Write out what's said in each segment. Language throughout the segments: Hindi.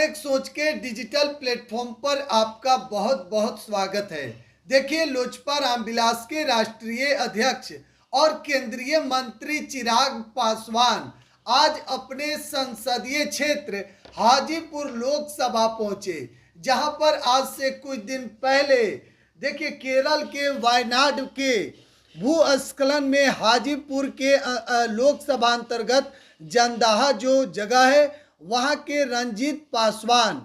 एक सोच के डिजिटल प्लेटफॉर्म पर आपका बहुत बहुत स्वागत है। देखिए, लोजपा रामविलास के राष्ट्रीय अध्यक्ष और केंद्रीय मंत्री चिराग पासवान आज अपने संसदीय क्षेत्र हाजीपुर लोकसभा पहुंचे, जहां पर आज से कुछ दिन पहले देखिए केरल के वायनाड के भूस्खलन में हाजीपुर के लोकसभा अंतर्गत जंदाहा जो जगह है वहां के रंजीत पासवान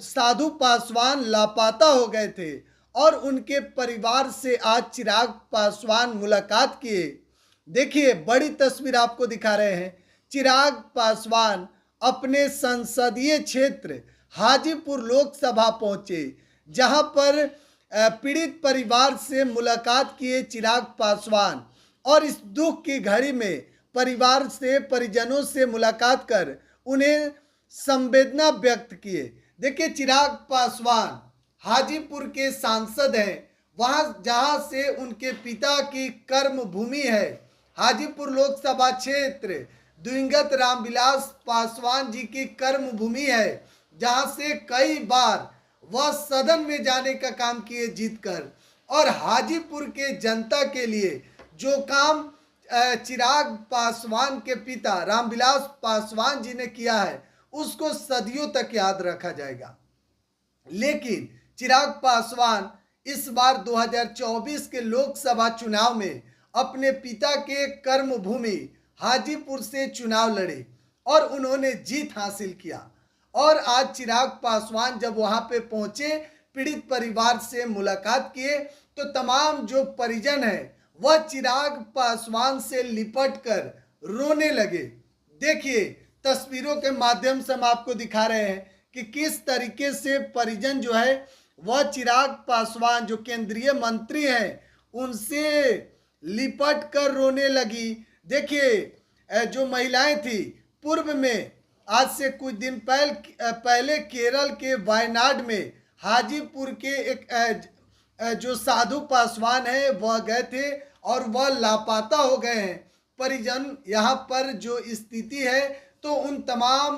साधु पासवान लापता हो गए थे और उनके परिवार से आज चिराग पासवान मुलाकात किए। देखिए, बड़ी तस्वीर आपको दिखा रहे हैं। चिराग पासवान अपने संसदीय क्षेत्र हाजीपुर लोकसभा पहुंचे, जहां पर पीड़ित परिवार से मुलाकात किए चिराग पासवान और इस दुख की घड़ी में परिवार से परिजनों से मुलाकात कर उन्हें संवेदना व्यक्त किए। देखिए, चिराग पासवान हाजीपुर के सांसद हैं, वहां जहां से उनके पिता की कर्म भूमि है। हाजीपुर लोकसभा क्षेत्र दिवंगत रामविलास पासवान जी की कर्म भूमि है, जहां से कई बार वह सदन में जाने का काम किए जीतकर, और हाजीपुर के जनता के लिए जो काम चिराग पासवान के पिता रामविलास पासवान जी ने किया है उसको सदियों तक याद रखा जाएगा। लेकिन चिराग पासवान इस बार 2024 के लोकसभा चुनाव में अपने पिता के कर्म भूमि हाजीपुर से चुनाव लड़े और उन्होंने जीत हासिल किया। और आज चिराग पासवान जब वहां पे पहुंचे, पीड़ित परिवार से मुलाकात किए, तो तमाम जो परिजन है वह चिराग पासवान से लिपट कर रोने लगे। देखिए, तस्वीरों के माध्यम से हम आपको दिखा रहे हैं कि किस तरीके से परिजन जो है वह चिराग पासवान जो केंद्रीय मंत्री हैं उनसे लिपट कर रोने लगी। देखिए, जो महिलाएं थी पूर्व में आज से कुछ दिन पहले केरल के वायनाड में हाजीपुर के एक जो साधु पासवान है वह गए थे और वह लापता हो गए हैं। परिजन यहाँ पर जो स्थिति है, तो उन तमाम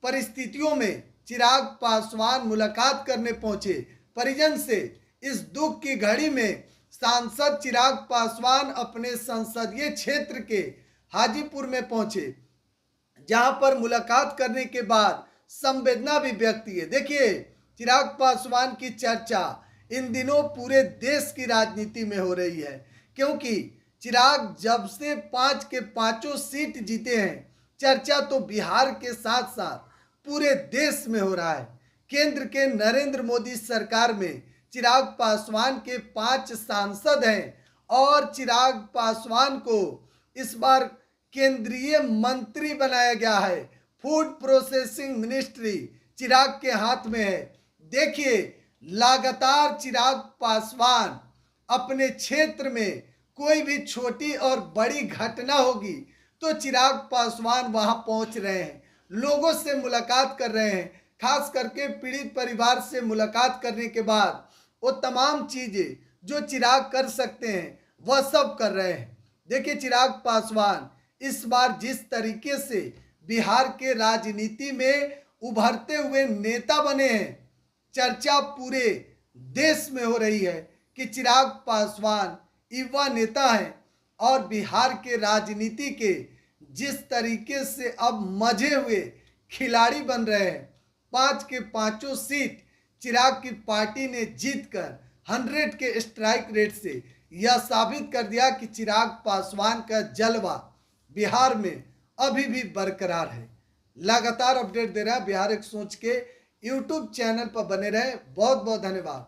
परिस्थितियों में चिराग पासवान मुलाकात करने पहुंचे परिजन से। इस दुख की घड़ी में सांसद चिराग पासवान अपने संसदीय क्षेत्र के हाजीपुर में पहुंचे, जहां पर मुलाकात करने के बाद संवेदना भी व्यक्त की है। देखिए, चिराग पासवान की चर्चा इन दिनों पूरे देश की राजनीति में हो रही है, क्योंकि चिराग जब से 5 के 5 सीट जीते हैं, चर्चा तो बिहार के साथ साथ पूरे देश में हो रहा है। केंद्र के नरेंद्र मोदी सरकार में चिराग पासवान के 5 सांसद हैं और चिराग पासवान को इस बार केंद्रीय मंत्री बनाया गया है। फूड प्रोसेसिंग मिनिस्ट्री चिराग के हाथ में है। देखिए, लगातार चिराग पासवान अपने क्षेत्र में कोई भी छोटी और बड़ी घटना होगी तो चिराग पासवान वहां पहुंच रहे हैं, लोगों से मुलाकात कर रहे हैं। खास करके पीड़ित परिवार से मुलाकात करने के बाद वो तमाम चीजें जो चिराग कर सकते हैं वह सब कर रहे हैं। देखिए, चिराग पासवान इस बार जिस तरीके से बिहार के राजनीति में उभरते हुए नेता बने हैं, चर्चा पूरे देश में हो रही है कि चिराग पासवान युवा नेता हैं और बिहार के राजनीति के जिस तरीके से अब मजे हुए खिलाड़ी बन रहे हैं। 5 के 5 सीट चिराग की पार्टी ने जीतकर 100 के स्ट्राइक रेट से यह साबित कर दिया कि चिराग पासवान का जलवा बिहार में अभी भी बरकरार है। लगातार अपडेट दे रहा है बिहार एक सोच के यूट्यूब चैनल पर बने रहे। बहुत बहुत धन्यवाद।